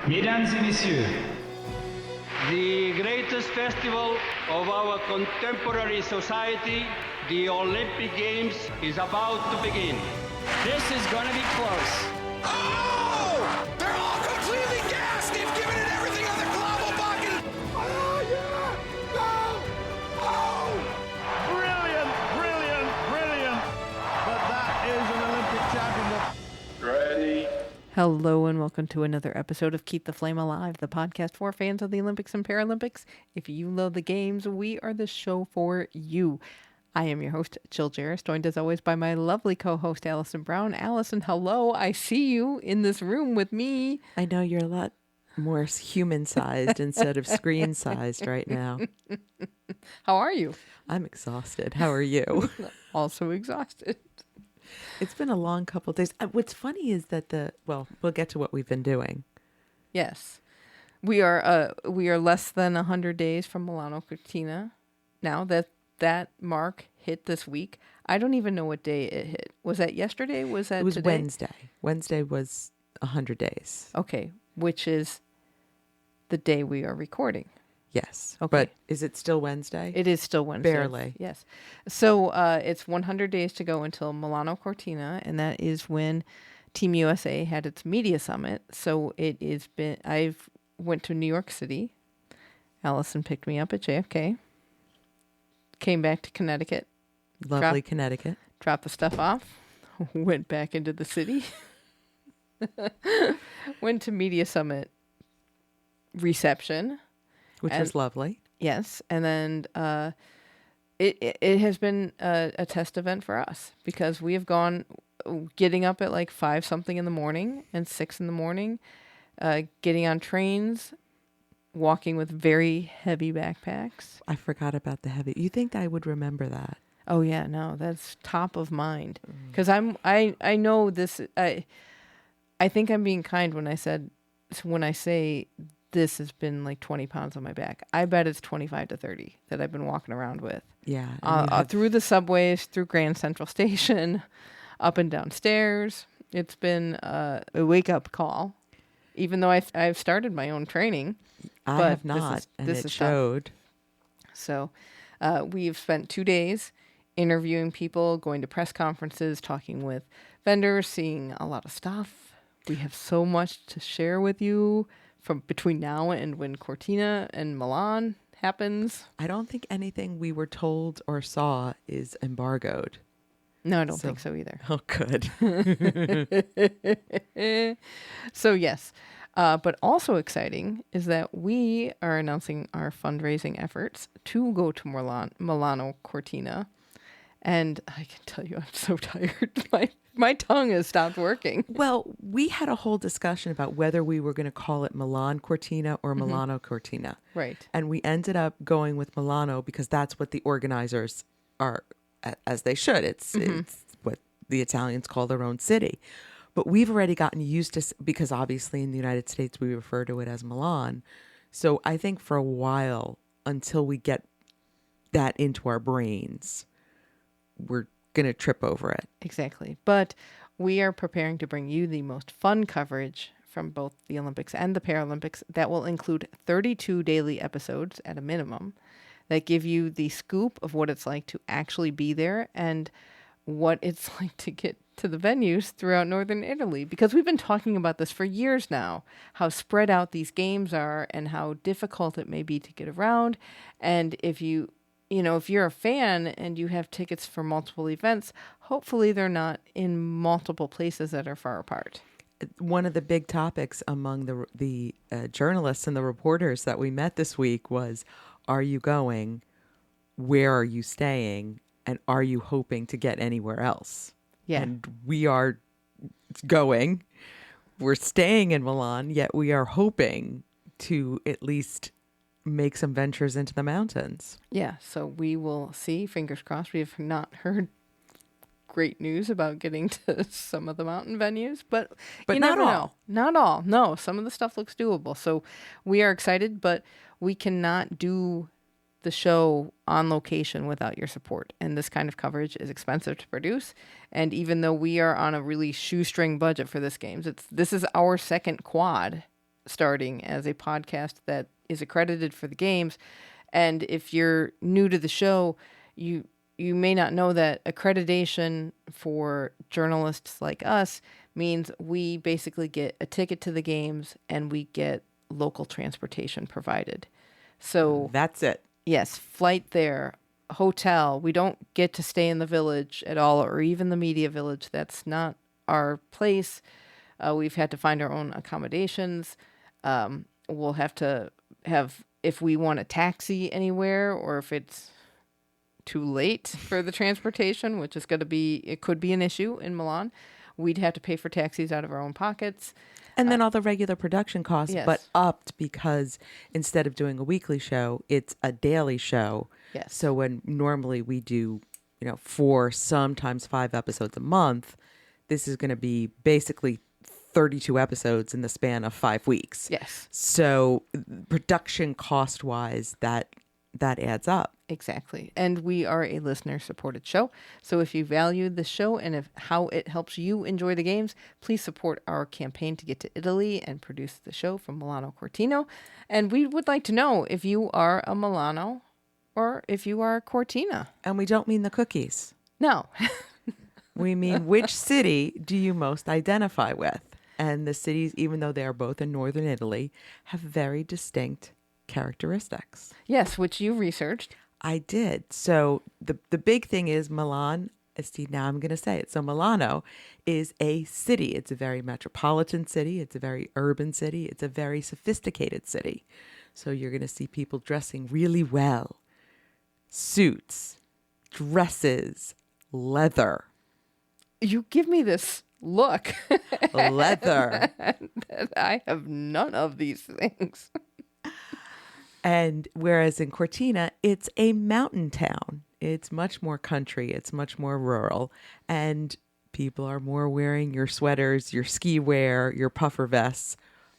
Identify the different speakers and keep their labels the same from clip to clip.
Speaker 1: Mesdames et messieurs,
Speaker 2: The greatest festival of our contemporary society, the Olympic Games, is about to begin.
Speaker 3: This is going to be close.
Speaker 4: Oh! They're all completely gassed! They've given it everything on the global bucket! Oh, yeah! No! Oh!
Speaker 5: Brilliant, brilliant, brilliant. But that is an Olympic championship.
Speaker 4: Ready?
Speaker 6: Hello and welcome to another episode of Keep the Flame Alive, the podcast for fans of the Olympics and Paralympics. If you love the games, we are the show for you. I am your host, Jaracz, joined as always by my lovely co-host, Alison Brown. Alison, hello. I see you in this room with me.
Speaker 7: I know you're a lot more human-sized instead of screen-sized right now.
Speaker 6: How are you?
Speaker 7: I'm exhausted. How are you?
Speaker 6: Also exhausted.
Speaker 7: It's been a long couple of days. What's funny is that we'll get to what we've been doing.
Speaker 6: Yes. We are less than 100 days from Milano Cortina. Now that mark hit this week. I don't even know what day it hit. Was that yesterday? It was
Speaker 7: today?
Speaker 6: Wednesday.
Speaker 7: Wednesday was 100 days.
Speaker 6: Okay, which is the day we are recording.
Speaker 7: Yes.
Speaker 6: Okay.
Speaker 7: But is it still Wednesday?
Speaker 6: It is still Wednesday.
Speaker 7: Barely.
Speaker 6: Yes. So it's 100 days to go until Milano Cortina, and that is when Team USA had its media summit. So I've went to New York City. Alison picked me up at JFK. Came back to Connecticut.
Speaker 7: Lovely Connecticut.
Speaker 6: Dropped the stuff off. Went back into the city. Went to media summit reception.
Speaker 7: Which was lovely.
Speaker 6: Yes. And then it has been a test event for us because we have gone getting up at like 5 something in the morning and 6 in the morning, getting on trains, walking with very heavy backpacks.
Speaker 7: I forgot about the heavy. You think I would remember that?
Speaker 6: Oh yeah, no, that's top of mind because I know this. I think I'm being kind when I say this has been like 20 pounds on my back. I bet it's 25 to 30 that I've been walking around with.
Speaker 7: Yeah.
Speaker 6: Through the subways, through Grand Central Station, up and down stairs. It's been a wake-up call, even though I've started my own training.
Speaker 7: I
Speaker 6: but
Speaker 7: have not,
Speaker 6: this
Speaker 7: it
Speaker 6: is
Speaker 7: showed.
Speaker 6: tough. So we've spent 2 days interviewing people, going to press conferences, talking with vendors, seeing a lot of stuff. We have so much to share with you from between now and when Cortina and Milan happens.
Speaker 7: I don't think anything we were told or saw is embargoed.
Speaker 6: No, I don't think so either.
Speaker 7: Oh, good.
Speaker 6: So yes, but also exciting is that we are announcing our fundraising efforts to go to Milano Cortina. And I can tell you, I'm so tired. My tongue has stopped working.
Speaker 7: Well, we had a whole discussion about whether we were going to call it Milan Cortina or Milano Cortina.
Speaker 6: Right.
Speaker 7: And we ended up going with Milano because that's what the organizers are, as they should. It's what the Italians call their own city. But we've already gotten used to, because obviously in the United States we refer to it as Milan. So I think for a while, until we get that into our brains, we're going to trip over it.
Speaker 6: Exactly. But we are preparing to bring you the most fun coverage from both the Olympics and the Paralympics that will include 32 daily episodes at a minimum that give you the scoop of what it's like to actually be there and what it's like to get to the venues throughout Northern Italy. Because we've been talking about this for years now, how spread out these games are and how difficult it may be to get around. And if you're a fan and you have tickets for multiple events, hopefully they're not in multiple places that are far apart.
Speaker 7: One of the big topics among the journalists and the reporters that we met this week was, are you going? Where are you staying? And are you hoping to get anywhere else?
Speaker 6: Yeah.
Speaker 7: And we are going. We're staying in Milan, yet we are hoping to at least make some ventures into the mountains.
Speaker 6: Yeah, so we will see. Fingers crossed. We have not heard great news about getting to some of the mountain venues, but you
Speaker 7: not
Speaker 6: never
Speaker 7: all.
Speaker 6: know. Not all. No, some of the stuff looks doable. So we are excited, but we cannot do the show on location without your support. And this kind of coverage is expensive to produce. And even though we are on a really shoestring budget for this games, this is our second quad starting as a podcast that is accredited for the games. And if you're new to the show, you may not know that accreditation for journalists like us means we basically get a ticket to the games and we get local transportation provided. So
Speaker 7: That's it.
Speaker 6: yes, flight there, hotel. We don't get to stay in the village at all, or even the media village. That's not our place. We've had to find our own accommodations. We'll have to have, if we want a taxi anywhere, or if it's too late for the transportation, which is going to be, it could be an issue in Milan, we'd have to pay for taxis out of our own pockets.
Speaker 7: And then all the regular production costs,
Speaker 6: yes.
Speaker 7: but upped because instead of doing a weekly show, it's a daily show.
Speaker 6: Yes.
Speaker 7: So when normally we do, 4, sometimes 5 episodes a month, this is going to be basically 32 episodes in the span of 5 weeks.
Speaker 6: Yes.
Speaker 7: So production cost wise, that adds up.
Speaker 6: Exactly. And we are a listener-supported show. So if you value the show and how it helps you enjoy the games, please support our campaign to get to Italy and produce the show from Milano Cortina. And we would like to know if you are a Milano or if you are a Cortina.
Speaker 7: And we don't mean the cookies.
Speaker 6: No.
Speaker 7: We mean which city do you most identify with? And the cities, even though they are both in northern Italy, have very distinct characteristics.
Speaker 6: Yes, which you researched.
Speaker 7: I did. So the big thing is Milan. See, now I'm going to say it. So Milano is a city. It's a very metropolitan city. It's a very urban city. It's a very sophisticated city. So you're going to see people dressing really well. Suits, dresses, leather.
Speaker 6: You give me this look.
Speaker 7: Leather.
Speaker 6: I have none of these things.
Speaker 7: And whereas in Cortina, it's a mountain town. It's much more country. It's much more rural. And people are more wearing your sweaters, your ski wear, your puffer vests.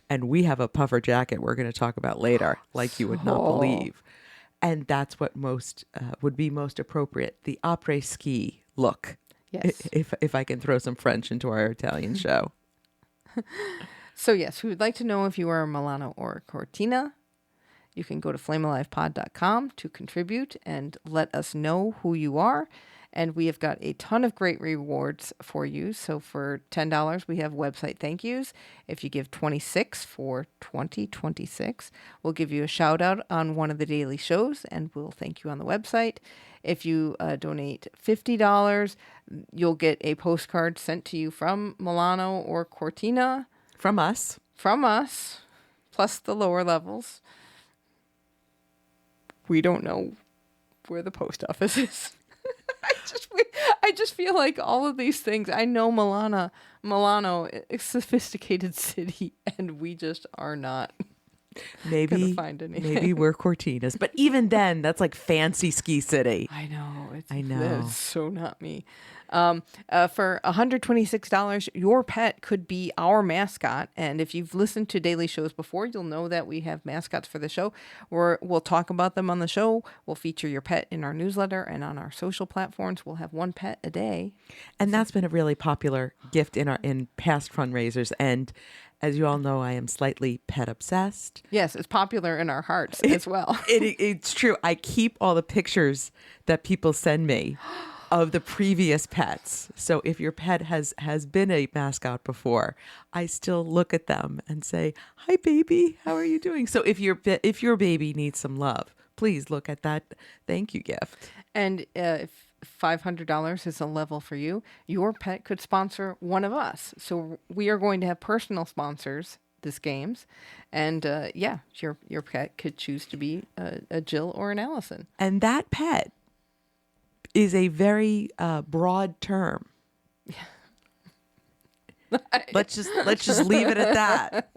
Speaker 7: And we have a puffer jacket we're going to talk about later, like you would not believe. And that's what most would be most appropriate, the après-ski look.
Speaker 6: Yes.
Speaker 7: If I can throw some French into our Italian show.
Speaker 6: So yes, we would like to know if you are a Milano or a Cortina. You can go to flamealivepod.com to contribute and let us know who you are. And we have got a ton of great rewards for you. So for $10, we have website thank yous. If you give $26 for 2026, we'll give you a shout out on one of the daily shows and we'll thank you on the website. If you donate $50, you'll get a postcard sent to you from Milano or Cortina.
Speaker 7: From us.
Speaker 6: From us, plus the lower levels. We don't know where the post office is. I just feel like all of these things. I know Milano, a sophisticated city, and we just are not gonna find anything.
Speaker 7: Maybe we're Cortinas, but even then, that's like fancy ski city.
Speaker 6: I know.
Speaker 7: I know.
Speaker 6: That's so not me. For $126, your pet could be our mascot. And if you've listened to daily shows before, you'll know that we have mascots for the show. We'll talk about them on the show. We'll feature your pet in our newsletter and on our social platforms. We'll have one pet a day.
Speaker 7: And that's been a really popular gift in past fundraisers. And as you all know, I am slightly pet obsessed.
Speaker 6: Yes, it's popular in our hearts as well.
Speaker 7: It's true. I keep all the pictures that people send me of the previous pets. So if your pet has been a mascot before, I still look at them and say, "Hi, baby. How are you doing?" So if your baby needs some love, please look at that thank you gift.
Speaker 6: And if $500 is a level for you, your pet could sponsor one of us. So we are going to have personal sponsors this games. And your pet could choose to be a Jill or an Alison.
Speaker 7: And that pet is a very broad term. Let's just leave it at that.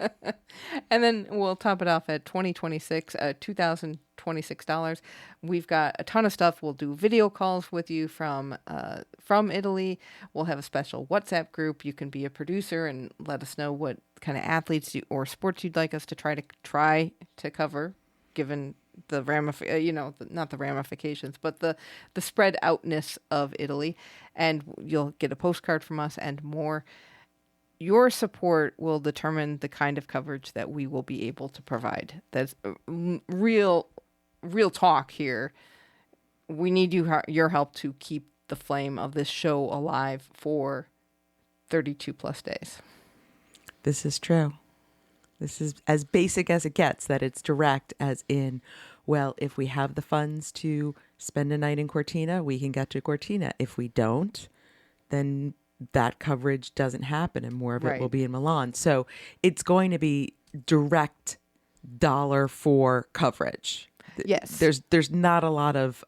Speaker 6: And then we'll top it off at $2,026. We've got a ton of stuff. We'll do video calls with you from Italy. We'll have a special WhatsApp group. You can be a producer and let us know what kind of athletes or sports you'd like us to try to cover, given the not the ramifications, but the spread outness of Italy. And you'll get a postcard from us and more. your support will determine the kind of coverage that we will be able to provide. That's real talk here. We need your help to keep the flame of this show alive for 32 plus days.
Speaker 7: This is true. This is as basic as it gets, that it's direct, as in, well, if we have the funds to spend a night in Cortina, we can get to Cortina. If we don't, then that coverage doesn't happen and more of it will be in Milan. So it's going to be direct dollar for coverage.
Speaker 6: Yes.
Speaker 7: There's not a lot of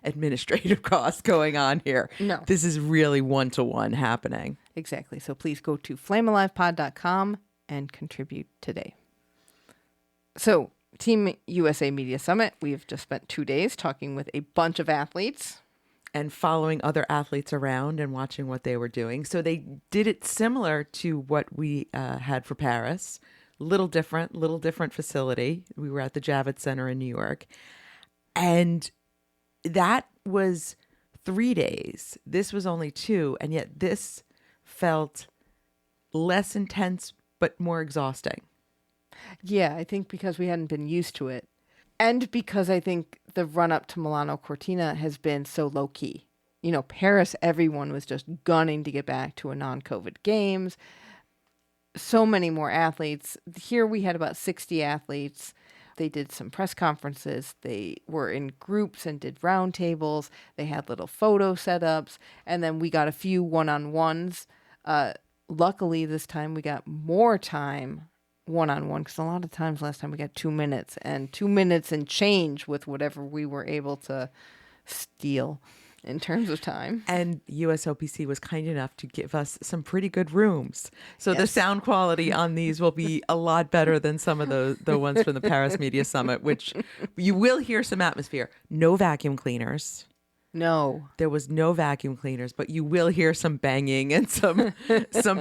Speaker 7: administrative costs going on here.
Speaker 6: No.
Speaker 7: This is really one-to-one happening.
Speaker 6: Exactly. So please go to flamealivepod.com and contribute today. So Team USA Media Summit, we've just spent 2 days talking with a bunch of athletes.
Speaker 7: And following other athletes around and watching what they were doing. So they did it similar to what we had for Paris. Little different facility. We were at the Javits Center in New York. And that was 3 days. This was only 2. And yet this felt less intense, but more exhausting.
Speaker 6: Yeah, I think because we hadn't been used to it. And because I think the run up to Milano Cortina has been so low key. You know, Paris, everyone was just gunning to get back to a non-COVID games. So many more athletes. Here we had about 60 athletes. They did some press conferences. They were in groups and did roundtables. They had little photo setups. And then we got a few one-on-ones. Luckily, this time we got more time one-on-one, because a lot of times last time we got 2 minutes and change with whatever we were able to steal in terms of time.
Speaker 7: And USOPC was kind enough to give us some pretty good rooms. So the sound quality on these will be a lot better than some of the ones from the Paris Media Summit, which you will hear some atmosphere. No vacuum cleaners.
Speaker 6: No.
Speaker 7: There was no vacuum cleaners, but you will hear some banging and some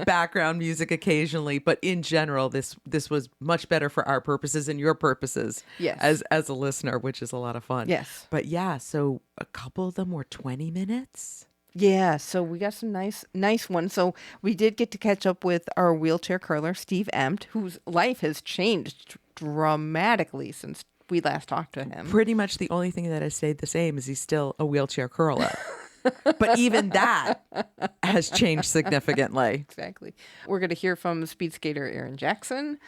Speaker 7: background music occasionally. But in general, this was much better for our purposes and your purposes as a listener, which is a lot of fun.
Speaker 6: Yes.
Speaker 7: But yeah, so a couple of them were 20 minutes.
Speaker 6: Yeah, so we got some nice ones. So we did get to catch up with our wheelchair curler, Steve Empt, whose life has changed dramatically since we last talked to him.
Speaker 7: Pretty much the only thing that has stayed the same is he's still a wheelchair curler. But even that has changed significantly.
Speaker 6: Exactly. We're going to hear from speed skater Aaron Jackson.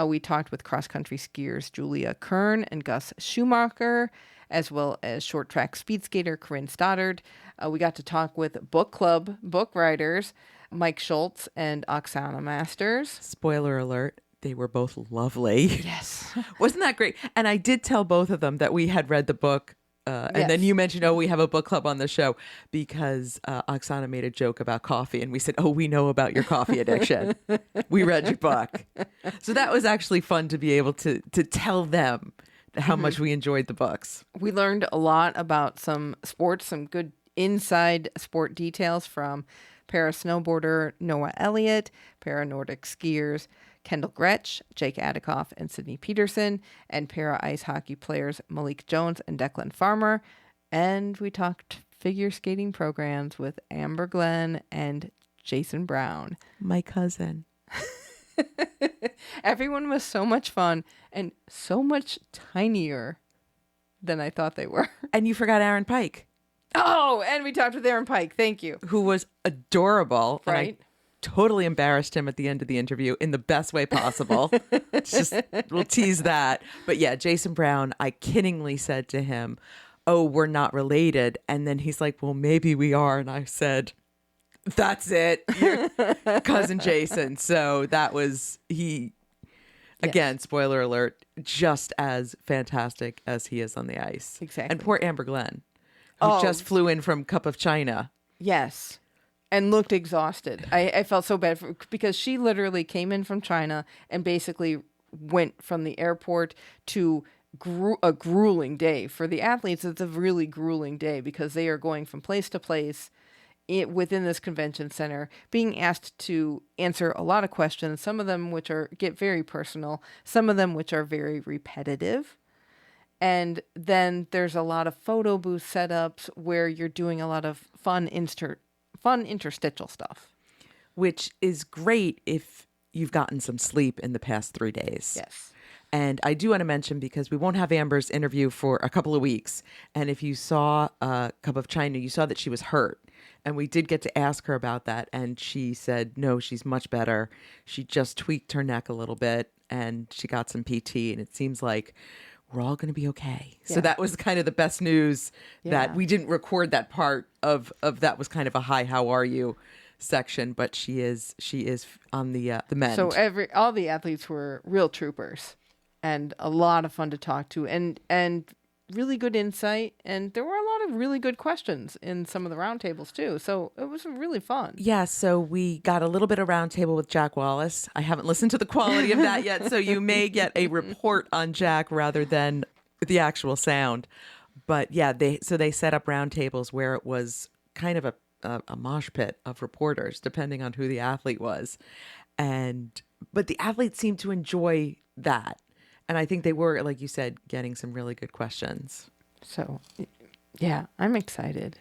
Speaker 6: We talked with cross-country skiers Julia Kern and Gus Schumacher, as well as short track speed skater Corinne Stoddard. We got to talk with book club book writers Mike Schultz and Oksana Masters.
Speaker 7: Spoiler alert. They were both lovely.
Speaker 6: Yes.
Speaker 7: Wasn't that great? And I did tell both of them that we had read the book. And then you mentioned, we have a book club on the show, because Oksana made a joke about coffee. And we said, we know about your coffee addiction. We read your book. So that was actually fun to be able to tell them how much we enjoyed the books.
Speaker 6: We learned a lot about some sports, some good inside sport details from para snowboarder Noah Elliott, para Nordic skiers Kendall Gretsch, Jake Adikoff, and Sydney Peterson, and para ice hockey players Malik Jones and Declan Farmer. And we talked figure skating programs with Amber Glenn and Jason Brown.
Speaker 7: My cousin.
Speaker 6: Everyone was so much fun and so much tinier than I thought they were.
Speaker 7: And you forgot Aaron Pike.
Speaker 6: Oh, and we talked with Aaron Pike. Thank you.
Speaker 7: Who was adorable.
Speaker 6: Right.
Speaker 7: And I totally embarrassed him at the end of the interview in the best way possible. We'll tease that. But yeah, Jason Brown, I kiddingly said to him, we're not related. And then he's like, well, maybe we are. And I said, that's it. You're cousin Jason. So that was again, spoiler alert, just as fantastic as he is on the ice.
Speaker 6: Exactly.
Speaker 7: And poor Amber Glenn, who just flew in from Cup of China.
Speaker 6: Yes. And looked exhausted. I felt so bad because she literally came in from China and basically went from the airport to a grueling day. For the athletes, it's a really grueling day because they are going from place to place within this convention center, being asked to answer a lot of questions, some of them which get very personal, some of them which are very repetitive. And then there's a lot of photo booth setups where you're doing a lot of fun interstitial stuff.
Speaker 7: which is great if you've gotten some sleep in the past 3 days.
Speaker 6: Yes.
Speaker 7: And I do want to mention, because we won't have Amber's interview for a couple of weeks. And if you saw Cup of China, you saw that she was hurt. And we did get to ask her about that. And she said, no, she's much better. She just tweaked her neck a little bit and she got some PT. And it seems like we're all going to be okay.
Speaker 6: Yeah.
Speaker 7: So that was kind of the best news, that we didn't record that part of that was kind of a hi, how are you section. But she is on the mend.
Speaker 6: So all the athletes were real troopers and a lot of fun to talk to and really good insight. And there were a lot of really good questions in some of the roundtables too. So it was really fun.
Speaker 7: Yeah, so we got a little bit of roundtable with Jack Wallace. I haven't listened to the quality of that yet, so you may get a report on Jack rather than the actual sound. But yeah, they set up roundtables where it was kind of a mosh pit of reporters, depending on who the athlete was. But the athletes seemed to enjoy that. And I think they were, like you said, getting some really good questions.
Speaker 6: So, yeah, I'm excited.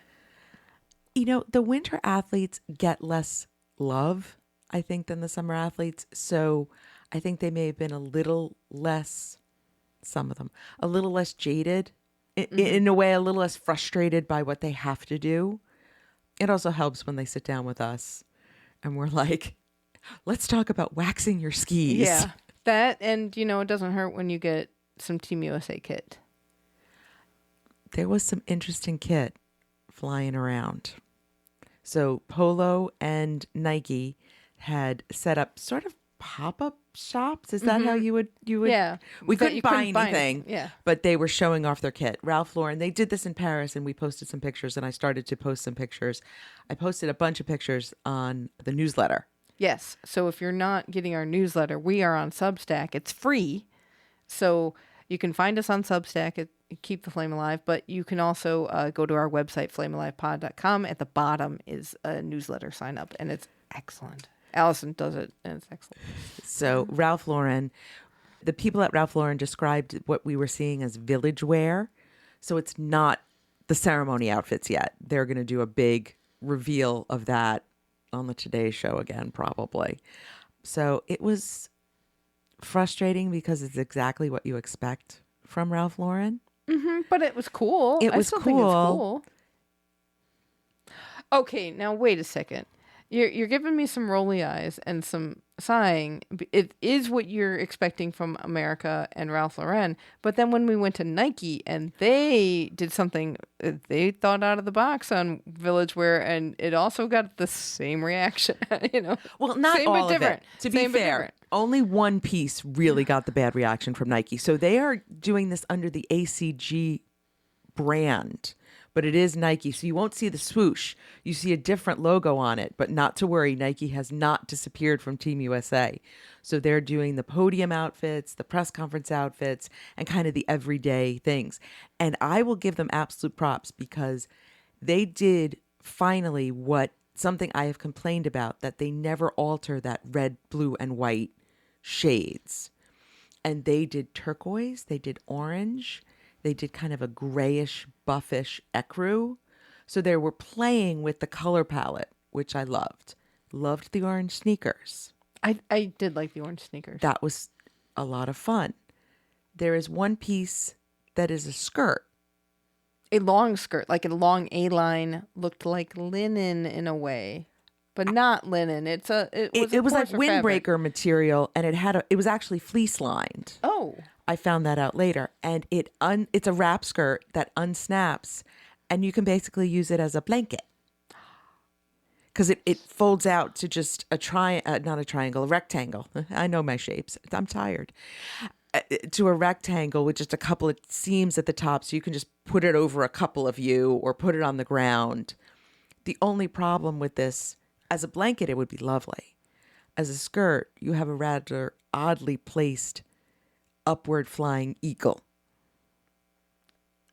Speaker 7: You know, the winter athletes get less love, I think, than the summer athletes. So I think they may have been a little less, some of them, a little less jaded, in a way, a little less frustrated by what they have to do. It also helps when they sit down with us and we're like, let's talk about waxing your skis.
Speaker 6: Yeah. That, and it doesn't hurt when you get some Team USA kit.
Speaker 7: There was some interesting kit flying around. So Polo and Nike had set up sort of pop-up shops. Is that how you would?
Speaker 6: Yeah.
Speaker 7: We
Speaker 6: That
Speaker 7: couldn't
Speaker 6: you
Speaker 7: buy
Speaker 6: couldn't buy
Speaker 7: anything.
Speaker 6: anything. Yeah.
Speaker 7: But they were showing off their kit. Ralph Lauren, they did this in Paris and we posted some pictures and I started to post some pictures. I posted a bunch of pictures on the newsletter.
Speaker 6: Yes. So if you're not getting our newsletter, we are on Substack. It's free. So you can find us on Substack at Keep the Flame Alive, but you can also go to our website, flamealivepod.com. At the bottom is a newsletter sign up, and it's excellent. Alison does it, and it's excellent.
Speaker 7: So Ralph Lauren, the people at Ralph Lauren described what we were seeing as village wear. So it's not the ceremony outfits yet. They're going to do a big reveal of that on the Today Show again, probably. So it was frustrating because it's exactly what you expect from Ralph Lauren.
Speaker 6: Mm-hmm, but it was cool.
Speaker 7: It was
Speaker 6: I still think it's
Speaker 7: cool.
Speaker 6: Okay, now wait a second. You're giving me some rolly eyes and some sighing. It is what you're expecting from America and Ralph Lauren. But then when we went to Nike and they did something they thought out of the box on village wear, and it also got the same reaction.
Speaker 7: Well, not
Speaker 6: same
Speaker 7: all
Speaker 6: but
Speaker 7: of
Speaker 6: different.
Speaker 7: it. To be
Speaker 6: Same but
Speaker 7: fair,
Speaker 6: different.
Speaker 7: only one piece really got the bad reaction from Nike. So they are doing this under the ACG brand, but it is Nike. So you won't see the swoosh. You see a different logo on it, but not to worry. Nike has not disappeared from Team USA. So they're doing the podium outfits, the press conference outfits, and kind of the everyday things. And I will give them absolute props because they did finally something I have complained about, that they never alter that red, blue, and white shades. And they did turquoise, they did orange, they did kind of a grayish, buffish ecru. So they were playing with the color palette, which I loved. Loved the orange sneakers.
Speaker 6: I did like the orange sneakers.
Speaker 7: That was a lot of fun. There is one piece that is a skirt.
Speaker 6: A long skirt, like a long A-line, looked like linen in a way, but not linen. It was
Speaker 7: like
Speaker 6: coarser
Speaker 7: windbreaker
Speaker 6: fabric.
Speaker 7: material, and it was actually fleece lined.
Speaker 6: Oh,
Speaker 7: I found that out later, and it's a wrap skirt that unsnaps, and you can basically use it as a blanket because it folds out to just not a triangle, a rectangle. I know my shapes. I'm tired. To a rectangle with just a couple of seams at the top, so you can just put it over a couple of you or put it on the ground. The only problem with this, as a blanket, it would be lovely. As a skirt, you have a rather oddly placed upward flying eagle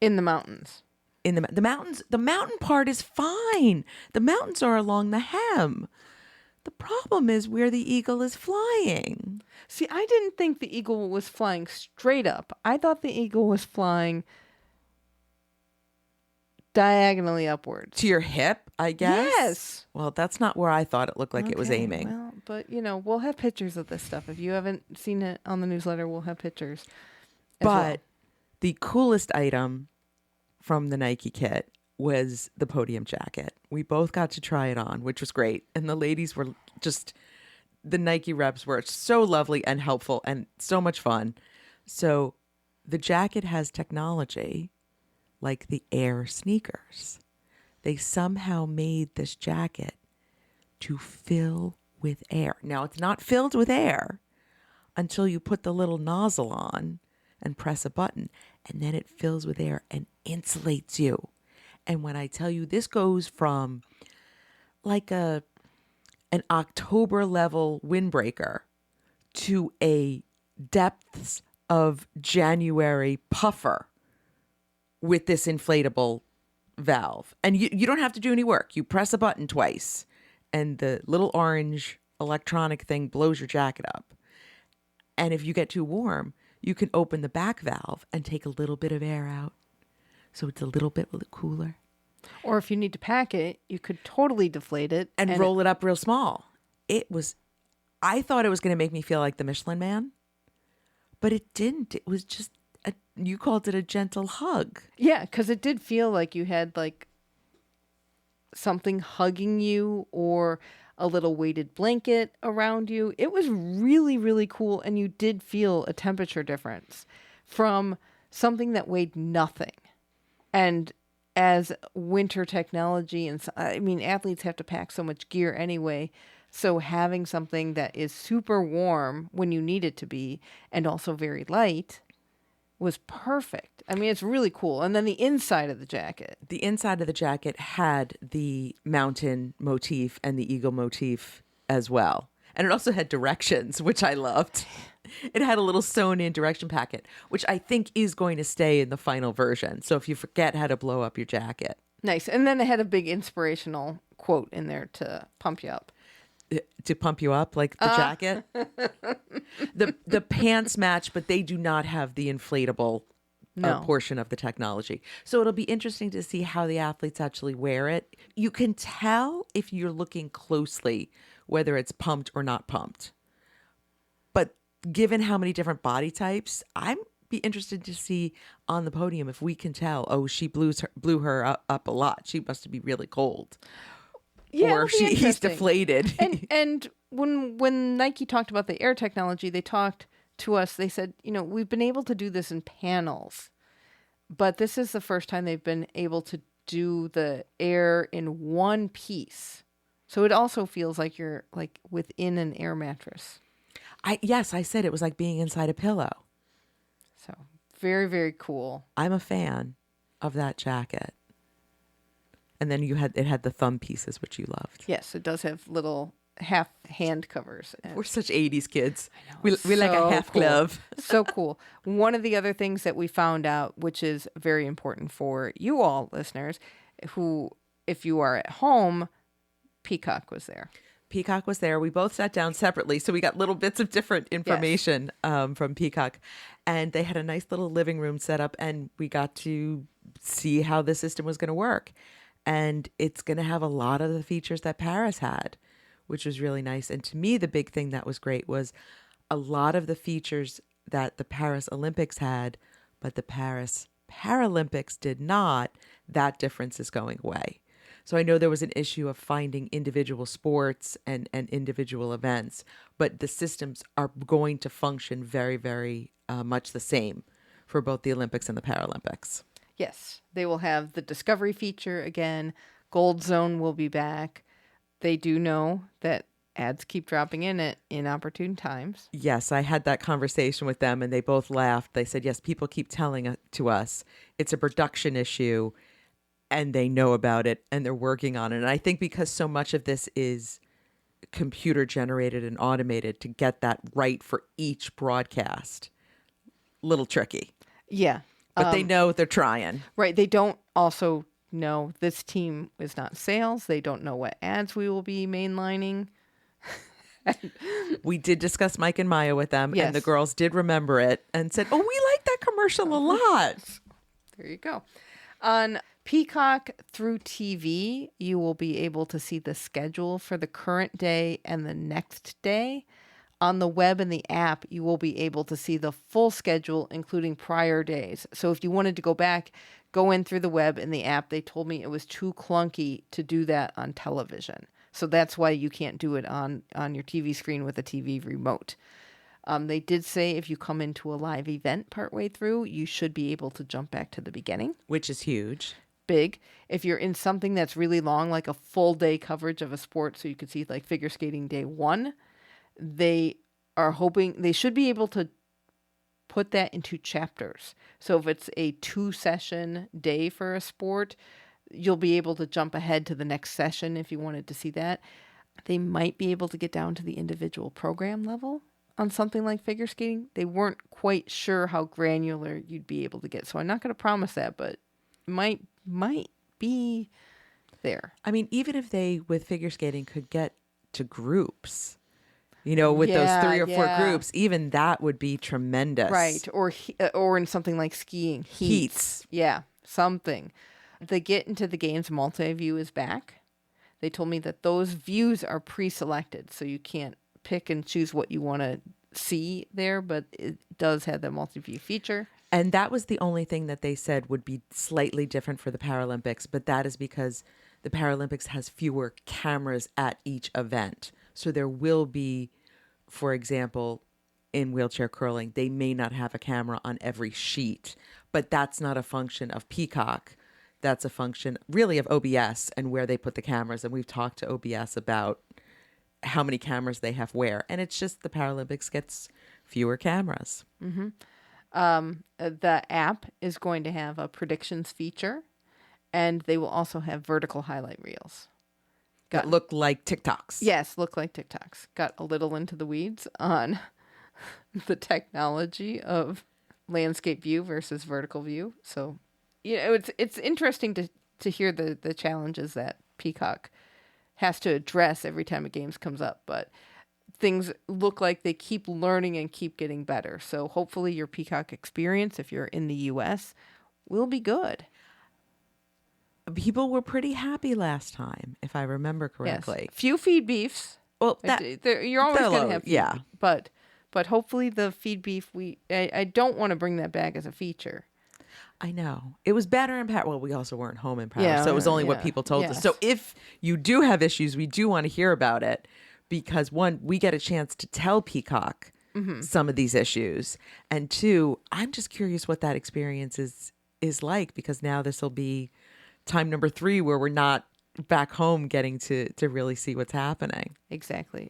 Speaker 6: in the mountains.
Speaker 7: In the mountains, the mountain part is fine. The mountains are along the hem. The problem is where the eagle is flying.
Speaker 6: See, I didn't think the eagle was flying straight up. I thought the eagle was flying diagonally upwards.
Speaker 7: To your hip, I guess?
Speaker 6: Yes.
Speaker 7: Well, that's not where I thought it looked like it was
Speaker 6: Okay,
Speaker 7: aiming.
Speaker 6: Well, but we'll have pictures of this stuff. If you haven't seen it on the newsletter, we'll have pictures.
Speaker 7: But the coolest item from the Nike kit was the podium jacket. We both got to try it on, which was great. And the ladies were just, the Nike reps were so lovely and helpful and so much fun. So the jacket has technology like the Air sneakers. They somehow made this jacket to fill with air. Now, it's not filled with air until you put the little nozzle on and press a button, and then it fills with air and insulates you. And when I tell you, this goes from like an October level windbreaker to a depths of January puffer with this inflatable valve. And you don't have to do any work. You press a button twice and the little orange electronic thing blows your jacket up. And if you get too warm, you can open the back valve and take a little bit of air out. So it's a little bit cooler.
Speaker 6: Or if you need to pack it, you could totally deflate it.
Speaker 7: And roll it up real small. I thought it was going to make me feel like the Michelin Man, but it didn't. It was just, you called it a gentle hug.
Speaker 6: Yeah, because it did feel like you had like something hugging you or a little weighted blanket around you. It was really, really cool. And you did feel a temperature difference from something that weighed nothing. And as winter technology, and I mean, athletes have to pack so much gear anyway. So having something that is super warm when you need it to be and also very light was perfect. I mean, it's really cool. And then the inside of the jacket.
Speaker 7: The inside of the jacket had the mountain motif and the eagle motif as well. And it also had directions, which I loved. It had a little sewn in direction packet, which I think is going to stay in the final version. So if you forget how to blow up your jacket.
Speaker 6: Nice. And then it had a big inspirational quote in there to pump you up.
Speaker 7: To pump you up, like the jacket. The pants match, but they do not have the inflatable portion of the technology. So it'll be interesting to see how the athletes actually wear it. You can tell if you're looking closely whether it's pumped or not pumped. But given how many different body types, I'm be interested to see on the podium if we can tell, oh, she blew her up a lot. She must be really cold.
Speaker 6: Yeah,
Speaker 7: or he's deflated.
Speaker 6: And when Nike talked about the air technology, they talked to us. They said, we've been able to do this in panels, but this is the first time they've been able to do the air in one piece. So it also feels like you're like within an air mattress.
Speaker 7: Yes, I said it was like being inside a pillow.
Speaker 6: So very, very cool.
Speaker 7: I'm a fan of that jacket. And then it had the thumb pieces, which you loved.
Speaker 6: Yes, it does have little half hand covers.
Speaker 7: We're such 80s kids.
Speaker 6: I know,
Speaker 7: We like a half
Speaker 6: cool.
Speaker 7: glove.
Speaker 6: So cool. One of the other things that we found out, which is very important for you all listeners, who, if you are at home, Peacock was there.
Speaker 7: Peacock was there. We both sat down separately, so we got little bits of different information from Peacock. And they had a nice little living room set up, and we got to see how the system was going to work. And it's going to have a lot of the features that Paris had, which was really nice. And to me, the big thing that was great was a lot of the features that the Paris Olympics had, but the Paris Paralympics did not. That difference is going away. So I know there was an issue of finding individual sports and individual events, but the systems are going to function very, very much the same for both the Olympics and the Paralympics.
Speaker 6: Yes, they will have the discovery feature again. Gold Zone will be back. They do know that ads keep dropping in at inopportune times.
Speaker 7: Yes, I had that conversation with them and they both laughed. They said, yes, people keep telling to us it's a production issue and they know about it and they're working on it. And I think because so much of this is computer generated and automated, to get that right for each broadcast, little tricky.
Speaker 6: Yeah.
Speaker 7: But they know they're trying.
Speaker 6: Right. They don't also know this team is not sales. They don't know what ads we will be mainlining.
Speaker 7: We did discuss Mike and Maya with them,
Speaker 6: Yes.
Speaker 7: and the girls did remember it and said, oh, we like that commercial a lot.
Speaker 6: There you go. On Peacock through TV, you will be able to see the schedule for the current day and the next day. On the web and the app, you will be able to see the full schedule, including prior days. So if you wanted to go back, go in through the web and the app. They told me it was too clunky to do that on television. So that's why you can't do it on your TV screen with a TV remote. They did say if you come into a live event partway through, you should be able to jump back to the beginning.
Speaker 7: Which is huge.
Speaker 6: Big. If you're in something that's really long, like a full day coverage of a sport, so you could see like figure skating day 1, they are hoping they should be able to put that into chapters. So if it's a 2-session day for a sport, you'll be able to jump ahead to the next session if you wanted to see that. They might be able to get down to the individual program level on something like figure skating. They weren't quite sure how granular you'd be able to get. So I'm not going to promise that, but it might be there.
Speaker 7: I mean, even if they, with figure skating, could get to groups, with those 3 or 4 groups, even that would be tremendous.
Speaker 6: Right. Or in something like skiing. Heats. Yeah, something. The Get Into the Games multi-view is back. They told me that those views are pre-selected, so you can't pick and choose what you want to see there, but it does have that multi-view feature.
Speaker 7: And that was the only thing that they said would be slightly different for the Paralympics, but that is because the Paralympics has fewer cameras at each event. So there will be, for example, in wheelchair curling, they may not have a camera on every sheet, but that's not a function of Peacock. That's a function really of OBS and where they put the cameras. And we've talked to OBS about how many cameras they have where. And it's just the Paralympics gets fewer cameras.
Speaker 6: Mm-hmm. The app is going to have a predictions feature, and they will also have vertical highlight reels.
Speaker 7: That look like TikToks.
Speaker 6: Yes, look like TikToks. Got a little into the weeds on the technology of landscape view versus vertical view. So, it's interesting to hear the challenges that Peacock has to address every time a games comes up, but things look like they keep learning and keep getting better. So hopefully your Peacock experience, if you're in the U.S., will be good.
Speaker 7: People were pretty happy last time, if I remember correctly.
Speaker 6: Yes. Few feed beefs.
Speaker 7: Well,
Speaker 6: you're always going to have feed
Speaker 7: yeah.
Speaker 6: beef, but hopefully the feed beef, I don't want to bring that back as a feature.
Speaker 7: I know. It was better in Paris. Well, we also weren't home in Paris, so it was only what people told us. So if you do have issues, we do want to hear about it because, 1, we get a chance to tell Peacock some of these issues. And 2, I'm just curious what that experience is like, because now this will be time number 3 where we're not back home getting to really see what's happening.
Speaker 6: Exactly.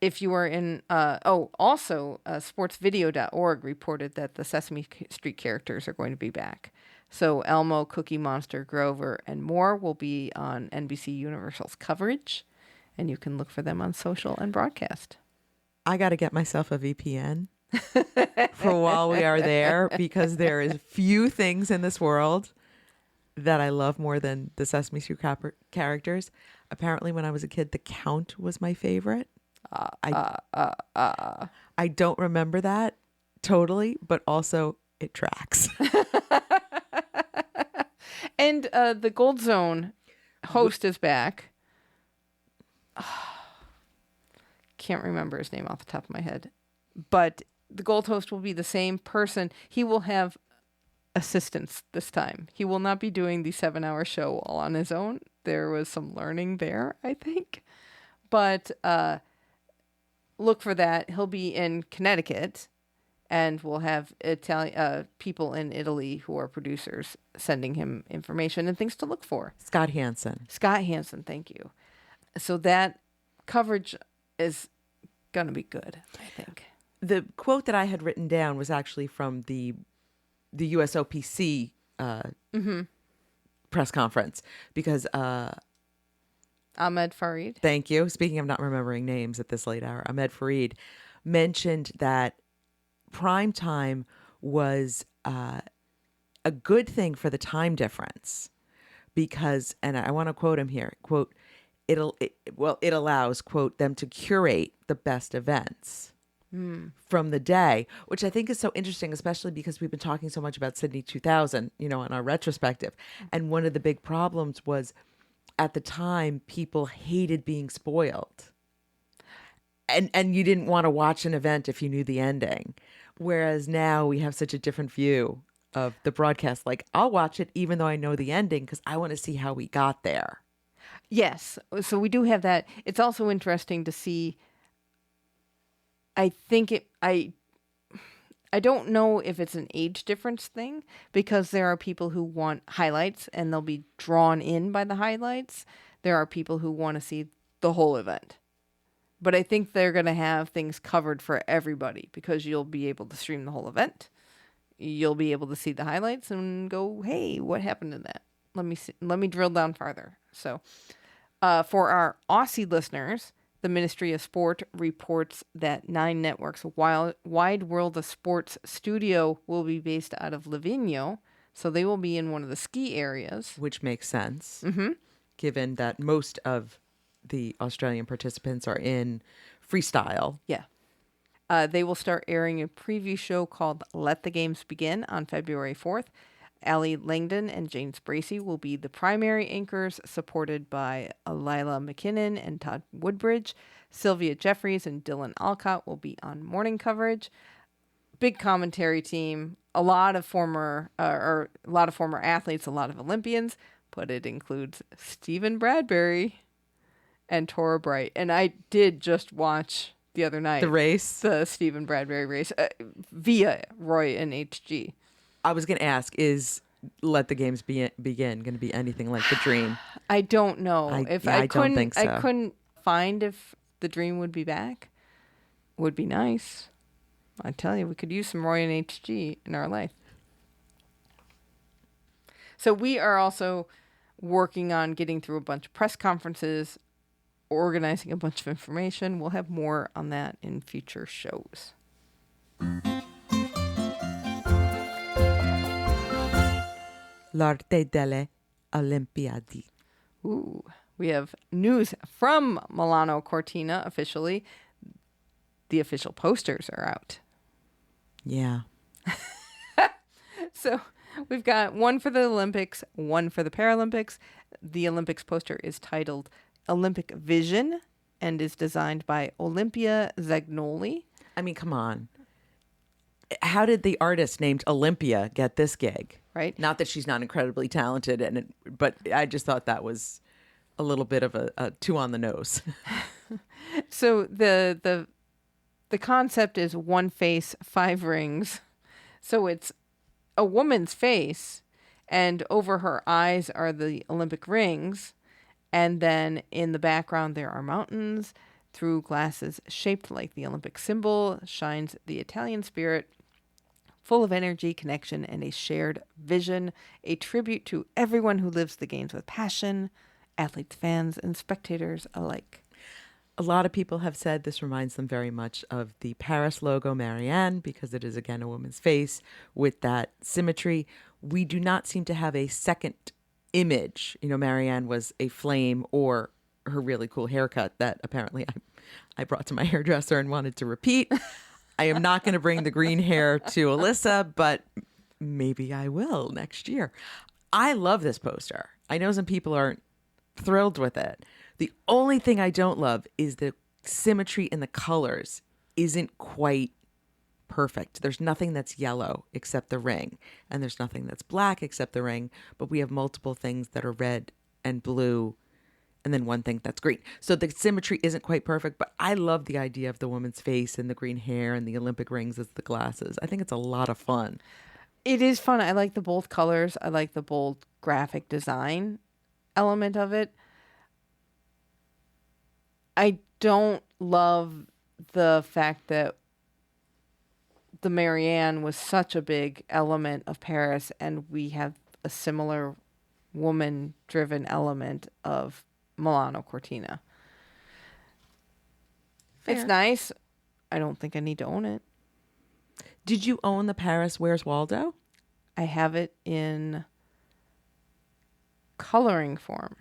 Speaker 6: If you are in, sportsvideo.org reported that the Sesame Street characters are going to be back. So Elmo, Cookie Monster, Grover, and more will be on NBC Universal's coverage, and you can look for them on social and broadcast.
Speaker 7: I got to get myself a VPN for while we are there, because there is few things in this world that I love more than the Sesame Street characters. Apparently, when I was a kid, the Count was my favorite. I don't remember that totally, but also it tracks.
Speaker 6: And the Gold Zone host is back. Can't remember his name off the top of my head, but the Gold host will be the same person. He will have assistance this time. He will not be doing the 7-hour show all on his own. There was some learning there, I think, but look for that. He'll be in Connecticut, and we'll have people in Italy who are producers sending him information and things to look for.
Speaker 7: Scott Hansen,
Speaker 6: thank you. So that coverage is going to be good, I think.
Speaker 7: The quote that I had written down was actually from the USOPC press conference, because
Speaker 6: Ahmed Farid.
Speaker 7: Thank you. Speaking of not remembering names at this late hour, Ahmed Farid mentioned that prime time was a good thing for the time difference because, and I want to quote him here, quote, it allows, quote, them to curate the best events. from the day, which I think is so interesting, especially because we've been talking so much about Sydney 2000, in our retrospective. And one of the big problems was at the time, people hated being spoiled. And you didn't want to watch an event if you knew the ending. Whereas now we have such a different view of the broadcast. Like, I'll watch it even though I know the ending because I want to see how we got there.
Speaker 6: Yes. So we do have that. It's also interesting to see. I don't know if it's an age difference thing because there are people who want highlights and they'll be drawn in by the highlights. There are people who want to see the whole event. But I think they're going to have things covered for everybody because you'll be able to stream the whole event. You'll be able to see the highlights and go, hey, what happened in that? Let me drill down farther. So for our Aussie listeners, the Ministry of Sport reports that Nine Network's Wide World of Sports studio will be based out of Livigno. So they will be in one of the ski areas.
Speaker 7: Which makes sense, given that most of the Australian participants are in freestyle.
Speaker 6: Yeah. They will start airing a preview show called Let the Games Begin on February 4th. Ali Langdon and James Bracey will be the primary anchors, supported by Lila McKinnon and Todd Woodbridge. Sylvia Jeffries and Dylan Alcott will be on morning coverage. Big commentary team, a lot of former athletes, a lot of Olympians, but it includes Stephen Bradbury and Tora Bright. And I did just watch the other night the Stephen Bradbury race via Roy and HG.
Speaker 7: I was going to ask, is Let the Games Begin going to be anything like the Dream?
Speaker 6: I don't know.
Speaker 7: I don't think so.
Speaker 6: I couldn't find if the Dream would be back. Would be nice. I tell you, we could use some Roy and HG in our life. So we are also working on getting through a bunch of press conferences, organizing a bunch of information. We'll have more on that in future shows.
Speaker 7: L'arte delle Olimpiadi.
Speaker 6: Ooh, we have news from Milano Cortina officially. The official posters are out.
Speaker 7: Yeah.
Speaker 6: So we've got one for the Olympics, one for the Paralympics. The Olympics poster is titled Olympic Vision and is designed by Olympia Zagnoli.
Speaker 7: I mean, come on. How did the artist named Olympia get this gig?
Speaker 6: Right.
Speaker 7: Not that she's not incredibly talented, but I just thought that was a little bit of a two on the nose.
Speaker 6: So the concept is one face, five rings. So it's a woman's face, and over her eyes are the Olympic rings, and then in the background there are mountains. Through glasses shaped like the Olympic symbol shines the Italian spirit, full of energy, connection, and a shared vision, a tribute to everyone who lives the games with passion, athletes, fans, and spectators alike.
Speaker 7: A lot of people have said this reminds them very much of the Paris logo Marianne because it is, again, a woman's face with that symmetry. We do not seem to have a second image. Marianne was a flame or her really cool haircut that apparently I brought to my hairdresser and wanted to repeat. I am not going to bring the green hair to Alyssa, but maybe I will next year. I love this poster. I know some people aren't thrilled with it. The only thing I don't love is the symmetry in the colors isn't quite perfect. There's nothing that's yellow except the ring, and there's nothing that's black except the ring, but we have multiple things that are red and blue, and then one thing that's green. So the symmetry isn't quite perfect, but I love the idea of the woman's face and the green hair and the Olympic rings as the glasses. I think it's a lot of fun.
Speaker 6: It is fun. I like the bold colors. I like the bold graphic design element of it. I don't love the fact that the Marianne was such a big element of Paris, and we have a similar woman-driven element of Milano Cortina. Fair. It's nice. I don't think I need to own it.
Speaker 7: Did you own the Paris Where's Waldo?
Speaker 6: I have it in coloring form.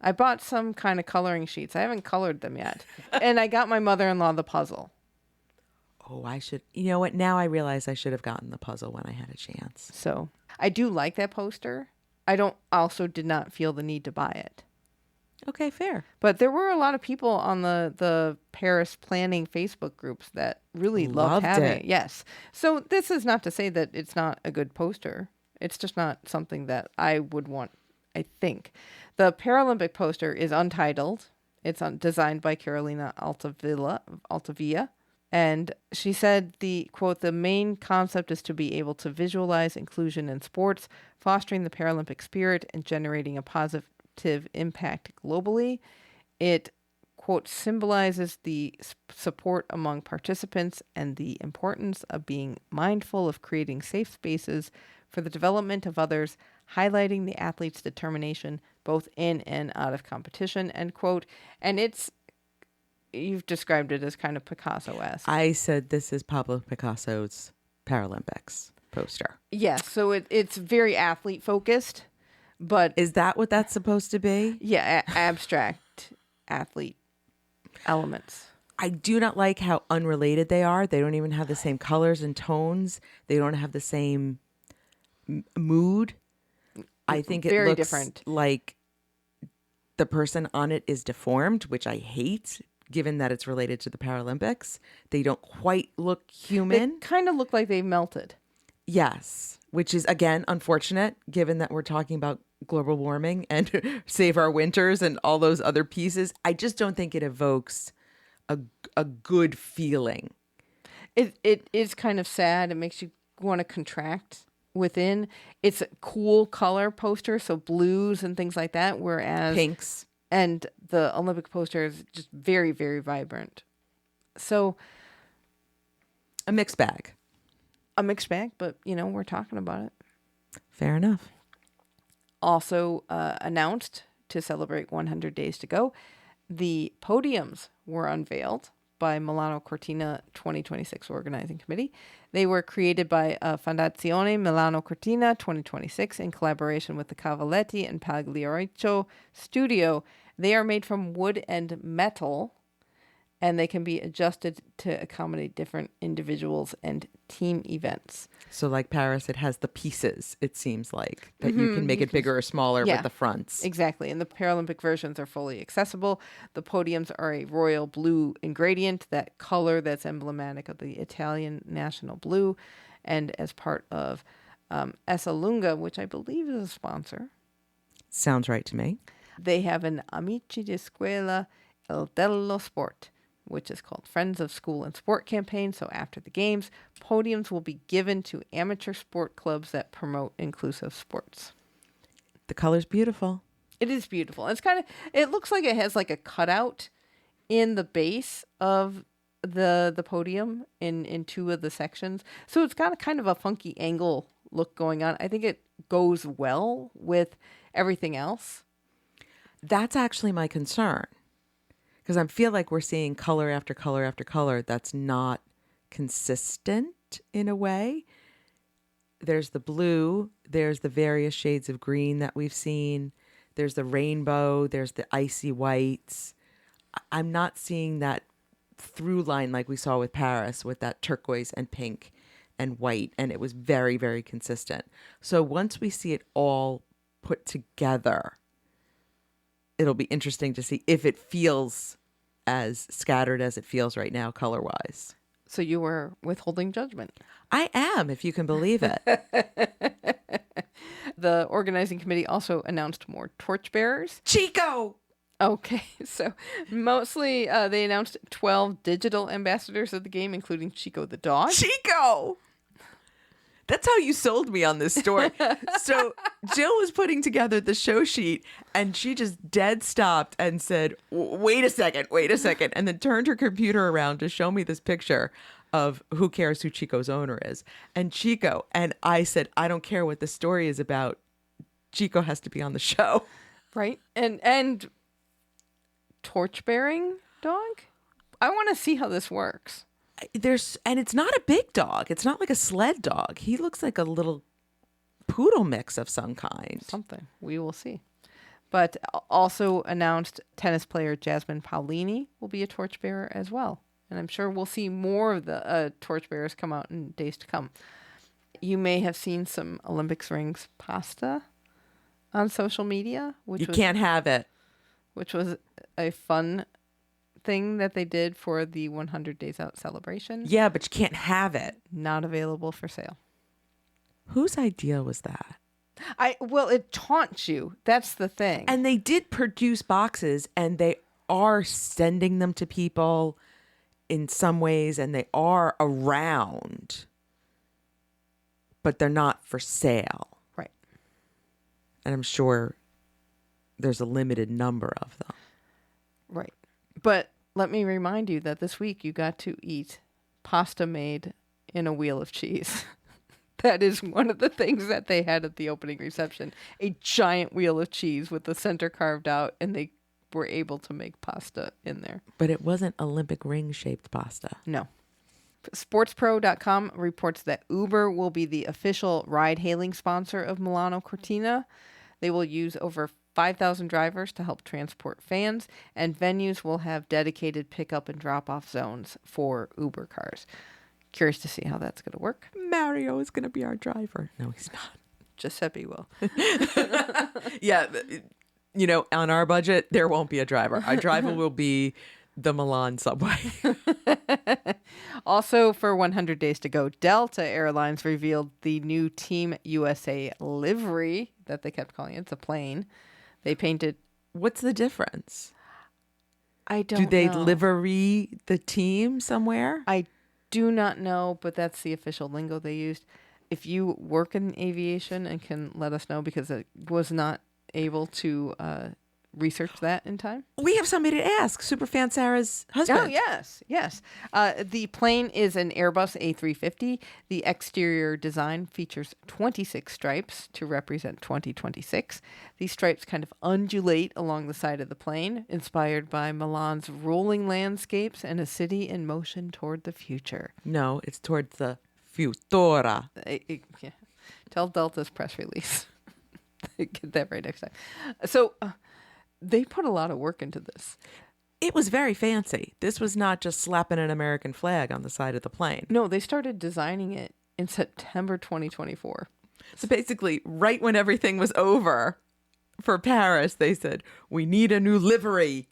Speaker 6: I bought some kind of coloring sheets. I haven't colored them yet. And I got my mother-in-law the puzzle.
Speaker 7: Oh, I should. You know what? Now I realize I should have gotten the puzzle when I had a chance.
Speaker 6: So I do like that poster. Also did not feel the need to buy it.
Speaker 7: Okay, fair.
Speaker 6: But there were a lot of people on the Paris planning Facebook groups that really loved having
Speaker 7: it.
Speaker 6: it. Yes. So this is not to say that it's not a good poster. It's just not something that I would want, I think. The Paralympic poster is untitled. It's designed by Carolina Altavilla. And she said, quote, the main concept is to be able to visualize inclusion in sports, fostering the Paralympic spirit and generating a positive impact globally. It, quote, symbolizes the support among participants and the importance of being mindful of creating safe spaces for the development of others, highlighting the athlete's determination both in and out of competition, end quote. And you've described it as kind of Picasso-esque.
Speaker 7: I said this is Pablo Picasso's Paralympics poster.
Speaker 6: Yes, so it's very athlete focused, but
Speaker 7: Is that what that's supposed to be?
Speaker 6: yeah, abstract athlete elements.
Speaker 7: I do not like how unrelated they are. They don't even have the same colors and tones. They don't have the same mood. I think it
Speaker 6: Very
Speaker 7: looks
Speaker 6: different.
Speaker 7: like the person on it is deformed, which I hate, given that it's related to the Paralympics. They don't quite look human.
Speaker 6: They kind of look like they melted.
Speaker 7: Yes, which is, again, unfortunate, given that we're talking about global warming and save our winters and all those other pieces. I just don't think it evokes a good feeling.
Speaker 6: It is kind of sad. It makes you want to contract within. It's a cool color poster, so blues and things like that, whereas
Speaker 7: Pinks.
Speaker 6: and the Olympic poster is just very, very vibrant. So
Speaker 7: A mixed bag.
Speaker 6: a mixed bag, but we're talking about it.
Speaker 7: Fair enough.
Speaker 6: Also announced to celebrate 100 days to go, the podiums were unveiled by Milano Cortina 2026 Organizing Committee. They were created by Fondazione Milano Cortina 2026 in collaboration with the Cavaletti and Pagliaruccio studio. They are made from wood and metal, and they can be adjusted to accommodate different individuals and team events.
Speaker 7: So like Paris, it has the pieces, it seems like, that you can make it bigger or smaller
Speaker 6: Yeah.
Speaker 7: with the fronts.
Speaker 6: Exactly. And the Paralympic versions are fully accessible. The podiums are a royal blue ingredient, that color that's emblematic of the Italian national blue. And as part of Essalunga, which I believe is a sponsor,
Speaker 7: Sounds right to me.
Speaker 6: they have an Amici di Scuola e dello Sport, which is called Friends of School and Sport campaign. So after the games, podiums will be given to amateur sport clubs that promote inclusive sports.
Speaker 7: The color's beautiful.
Speaker 6: It is beautiful. It looks like it has like a cutout in the base of the podium in two of the sections. So it's got a kind of a funky angle look going on. I think it goes well with everything else.
Speaker 7: That's actually my concern. Because I feel like we're seeing color after color after color that's not consistent in a way. There's the blue, there's the various shades of green that we've seen, there's the rainbow, there's the icy whites. I'm not seeing that through line like we saw with Paris with that turquoise and pink and white, and it was very, very consistent. So once we see it all put together, it'll be interesting to see if it feels as scattered as it feels right now color-wise.
Speaker 6: So you were withholding judgment.
Speaker 7: I am, if you can believe it.
Speaker 6: The organizing committee also announced more torchbearers.
Speaker 7: Chico!
Speaker 6: Okay, so mostly they announced 12 digital ambassadors of the game, including Chico the dog.
Speaker 7: Chico! That's how you sold me on this story. So Jill was putting together the show sheet and she just dead stopped and said, wait a second, and then turned her computer around to show me this picture of who cares who Chico's owner is. And Chico, and I said, I don't care what the story is about. Chico has to be on the show.
Speaker 6: Right? And torch-bearing dog? I want to see how this works.
Speaker 7: And it's not a big dog. It's not like a sled dog. He looks like a little poodle mix of some kind.
Speaker 6: Something. We will see. But also announced tennis player Jasmine Paolini will be a torchbearer as well. and I'm sure we'll see more of the torchbearers come out in days to come. You may have seen some Olympics rings pasta on social media,
Speaker 7: You can't have it.
Speaker 6: which was a fun thing that they did for the 100 Days Out celebration.
Speaker 7: Yeah, but you can't have it.
Speaker 6: Not available for sale.
Speaker 7: Whose idea was that?
Speaker 6: Well, it taunts you. That's the thing.
Speaker 7: And they did produce boxes, and they are sending them to people in some ways, and they are around, but they're not for sale.
Speaker 6: Right.
Speaker 7: And I'm sure there's a limited number of them.
Speaker 6: Right. But let me remind you that this week you got to eat pasta made in a wheel of cheese. That is one of the things that they had at the opening reception. A giant wheel of cheese with the center carved out, and they were able to make pasta in there.
Speaker 7: But it wasn't Olympic ring-shaped pasta.
Speaker 6: No. SportsPro.com reports that Uber will be the official ride-hailing sponsor of Milano Cortina. They will use over 5,000 drivers to help transport fans, and venues will have dedicated pickup and drop-off zones for Uber cars. Curious to see how that's going to work.
Speaker 7: Mario is going to be our driver. No, he's not.
Speaker 6: Giuseppe will.
Speaker 7: Yeah, you know, on our budget, there won't be a driver. Our driver will be the Milan subway.
Speaker 6: Also, for 100 Days to Go, Delta Airlines revealed the new Team USA livery that they kept calling it. It's a plane. They painted.
Speaker 7: What's the difference?
Speaker 6: I don't know.
Speaker 7: Do they livery the team somewhere?
Speaker 6: I do not know, but that's the official lingo they used. If you work in aviation and can let us know, because I was not able to research that in time.
Speaker 7: We have somebody to ask. Superfan Sarah's husband.
Speaker 6: Oh, yes, yes. The plane is an Airbus A350. The exterior design features 26 stripes to represent 2026. These stripes kind of undulate along the side of the plane, inspired by Milan's rolling landscapes and a city in motion toward the future.
Speaker 7: No, it's towards the futura.
Speaker 6: Yeah. Tell Delta's press release. Get that right next time. So they put a lot of work into this.
Speaker 7: It was very fancy. This was not just slapping an American flag on the side of the plane.
Speaker 6: No, they started designing it in September 2024.
Speaker 7: So basically, right when everything was over for Paris, they said, we need a new livery.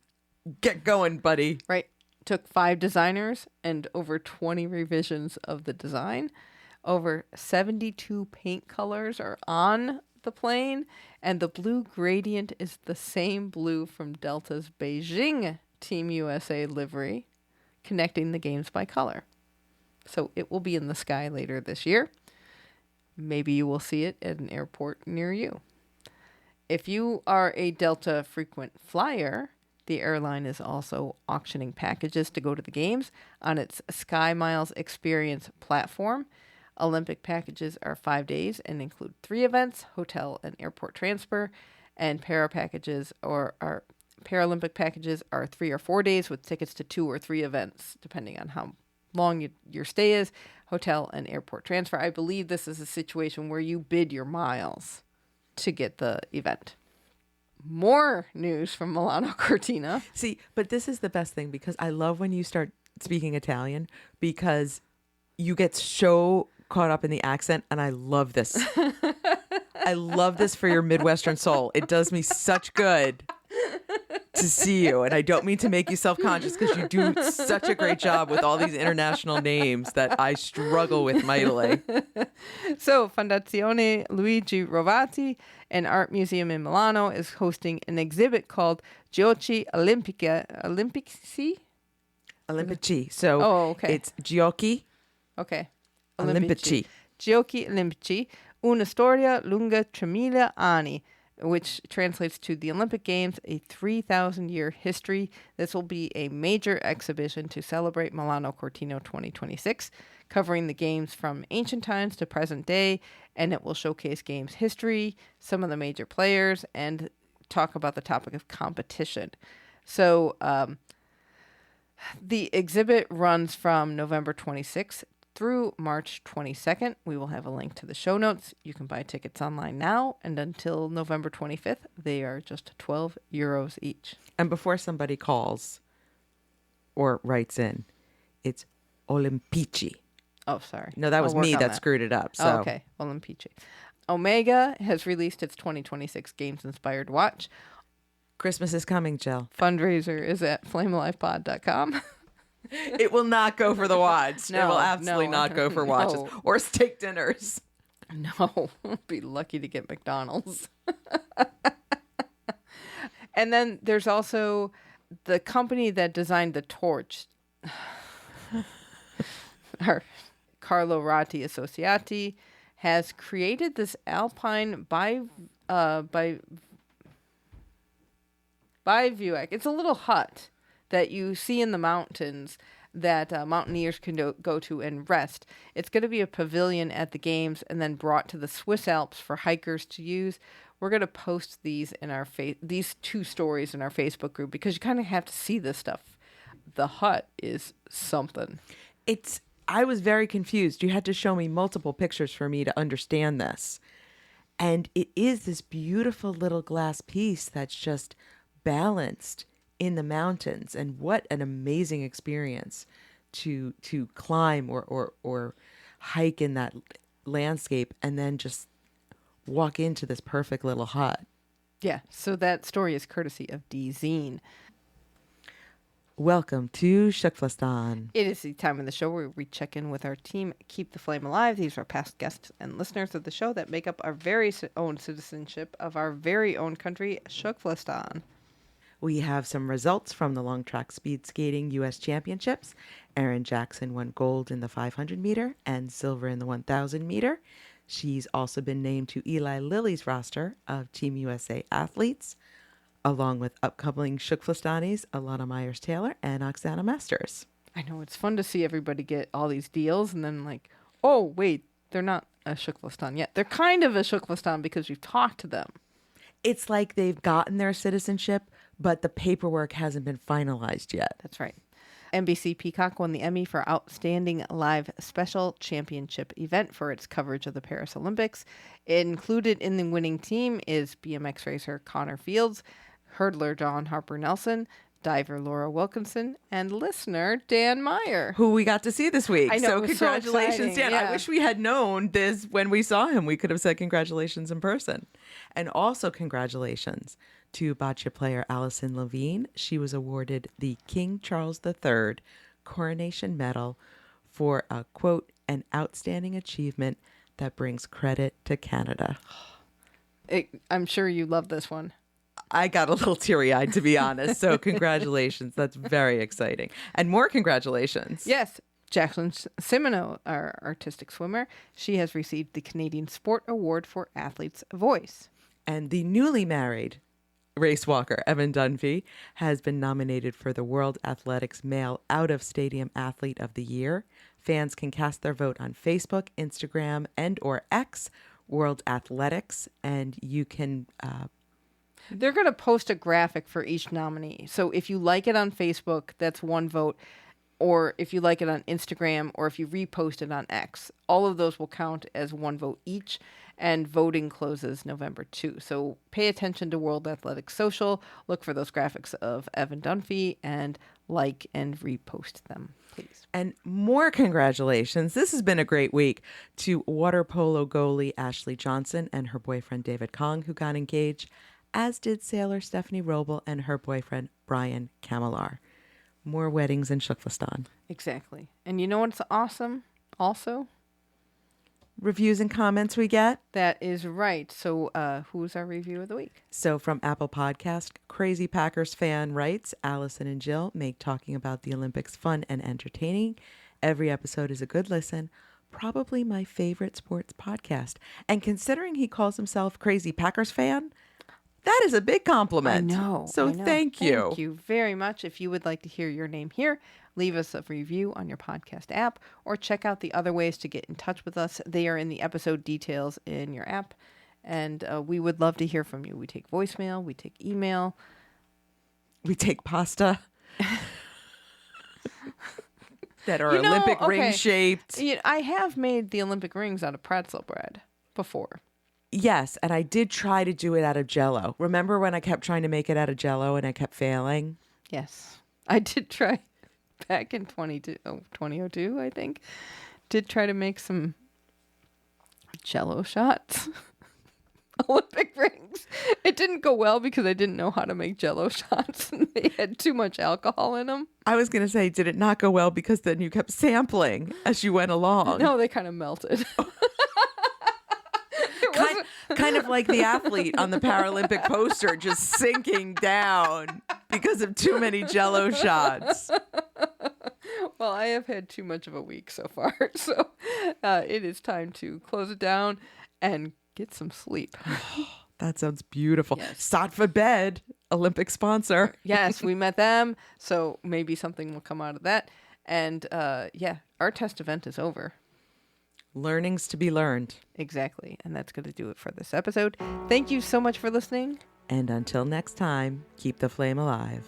Speaker 7: Get going, buddy.
Speaker 6: Right. Took 5 designers and over 20 revisions of the design. Over 72 paint colors are on the plane, and the blue gradient is the same blue from Delta's Beijing Team USA livery, connecting the games by color. So it will be in the sky later this year. Maybe you will see it at an airport near you. If you are a Delta frequent flyer, the airline is also auctioning packages to go to the games on its Sky Miles Experience platform. Olympic packages are 5 days and include 3 events, hotel and airport transfer, and Paralympic packages are 3 or 4 days with tickets to 2 or 3 events, depending on how long your stay is, hotel and airport transfer. I believe this is a situation where you bid your miles to get the event. More news from Milano Cortina.
Speaker 7: See, but this is the best thing, because I love when you start speaking Italian, because you get so caught up in the accent, and I love this. I love this for your Midwestern soul. It does me such good to see you, and I don't mean to make you self-conscious, because you do such a great job with all these international names that I struggle with mightily.
Speaker 6: So, Fondazione Luigi Rovati, an art museum in Milano, is hosting an exhibit called Giochi Olimpici.
Speaker 7: Olimpici. So
Speaker 6: okay.
Speaker 7: it's Giochi
Speaker 6: Okay.
Speaker 7: Olimpici.
Speaker 6: Giochi Olimpici, una storia lunga 3.000 anni, which translates to the Olympic Games, a 3,000-year history. This will be a major exhibition to celebrate Milano Cortina 2026, covering the games from ancient times to present day, and it will showcase games history, some of the major players, and talk about the topic of competition. So the exhibit runs from November 26th through March 22nd. We will have a link to the show notes. You can buy tickets online now, and until November 25th, they are just €12 each.
Speaker 7: And before somebody calls or writes in, It's Olimpici.
Speaker 6: Oh, sorry.
Speaker 7: No, that was
Speaker 6: I'll work
Speaker 7: me
Speaker 6: on
Speaker 7: that screwed it up. So.
Speaker 6: Oh, okay. Olympici. Omega has released its 2026 Games-inspired watch.
Speaker 7: Christmas is coming, Jill.
Speaker 6: Fundraiser is at flamealivepod.com.
Speaker 7: It will not go for the watch. It will absolutely not go for watches
Speaker 6: no.
Speaker 7: or steak dinners.
Speaker 6: No, I'll be lucky to get McDonald's. And then there's also the company that designed the torch, our Carlo Ratti Associati, has created this Alpine bivouac. It's a little hut that you see in the mountains that mountaineers can go to and rest. It's going to be a pavilion at the games and then brought to the Swiss Alps for hikers to use. We're going to post these in our these two stories in our Facebook group because you kind of have to see this stuff. The hut is something.
Speaker 7: I was very confused. You had to show me multiple pictures for me to understand this. And it is this beautiful little glass piece that's just balanced in the mountains. And what an amazing experience to climb or hike in that landscape and then just walk into this perfect little hut.
Speaker 6: Yeah, so that story is courtesy of D. Zine.
Speaker 7: Welcome to Shukflastan.
Speaker 6: It is the time of the show where we check in with our team, Keep the Flame Alive. These are past guests and listeners of the show that make up our very own citizenship of our very own country, Shukflastan.
Speaker 7: We have some results from the long track speed skating U.S. Championships. Erin Jackson won gold in the 500 meter and silver in the 1,000 meter. She's also been named to Eli Lilly's roster of Team USA athletes, along with upcoming Shukflastanis Alana Myers-Taylor and Oksana Masters.
Speaker 6: I know, it's fun to see everybody get all these deals and then like, oh, wait, they're not a Shukflastan yet. They're kind of a Shukflastan because we've talked to them.
Speaker 7: It's like they've gotten their citizenship, but the paperwork hasn't been finalized yet.
Speaker 6: That's right. NBC Peacock won the Emmy for Outstanding Live Special Championship event for its coverage of the Paris Olympics. Included in the winning team is BMX racer Connor Fields, hurdler Dawn Harper Nelson, diver Laura Wilkinson, and listener Dan Meyer,
Speaker 7: who we got to see this week.
Speaker 6: I know,
Speaker 7: so
Speaker 6: it was
Speaker 7: congratulations,
Speaker 6: so exciting,
Speaker 7: Dan.
Speaker 6: yeah.
Speaker 7: I wish we had known this when we saw him. We could have said congratulations in person. And also congratulations to bocce player Alison Levine. She was awarded the King Charles III Coronation Medal for a, quote, an outstanding achievement that brings credit to Canada.
Speaker 6: I'm sure you love this one.
Speaker 7: I got a little teary-eyed, to be honest. So congratulations. That's very exciting. And more congratulations.
Speaker 6: Yes. Jacqueline Simoneau, our artistic swimmer, she has received the Canadian Sport Award for Athlete's Voice.
Speaker 7: And the newly married race walker, Evan Dunphy, has been nominated for the World Athletics Male Out-of-Stadium Athlete of the Year. Fans can cast their vote on Facebook, Instagram, and or X, World Athletics, and you can...
Speaker 6: They're going to post a graphic for each nominee. So if you like it on Facebook, that's one vote. Or if you like it on Instagram, or if you repost it on X, all of those will count as one vote each. And voting closes November 2. So pay attention to World Athletics Social. Look for those graphics of Evan Dunphy and like and repost them, please.
Speaker 7: And more congratulations. This has been a great week to water polo goalie Ashley Johnson and her boyfriend David Kong, who got engaged, as did sailor Stephanie Roble and her boyfriend Brian Kamilar. More weddings in Shukflastan.
Speaker 6: Exactly. And you know what's awesome also?
Speaker 7: Reviews and comments we get.
Speaker 6: That is right. So who's our review of the week?
Speaker 7: So from Apple Podcast, Crazy Packers fan writes, Alison and Jill make talking about the Olympics fun and entertaining. Every episode is a good listen. Probably my favorite sports podcast. And considering he calls himself Crazy Packers fan, that is a big compliment.
Speaker 6: I know.
Speaker 7: So thank you.
Speaker 6: Thank you very much. If you would like to hear your name here, leave us a review on your podcast app or check out the other ways to get in touch with us. They are in the episode details in your app. And we would love to hear from you. We take voicemail. We take email.
Speaker 7: We take pasta that are Olympic ring shaped.
Speaker 6: I have made the Olympic rings out of pretzel bread before.
Speaker 7: Yes, and I did try to do it out of Jell-O. Remember when I kept trying to make it out of Jell-O and I kept failing?
Speaker 6: Yes, I did try. back in 2002, I think, did try to make some Jello shots. Olympic rings. It didn't go well because I didn't know how to make Jello shots. And they had too much alcohol in them.
Speaker 7: I was going to say, did it not go well because then you kept sampling as you went along?
Speaker 6: No, they kind of melted.
Speaker 7: Kind of like the athlete on the Paralympic poster just sinking down because of too many Jello shots.
Speaker 6: Well, I have had too much of a week so far. So it is time to close it down and get some sleep.
Speaker 7: That sounds beautiful.
Speaker 6: Yes.
Speaker 7: Start for bed, Olympic sponsor.
Speaker 6: Yes, we met them. So maybe something will come out of that. And our test event is over.
Speaker 7: Learnings to be learned.
Speaker 6: Exactly. And that's going to do it for this episode. Thank you so much for listening.
Speaker 7: And until next time, keep the flame alive.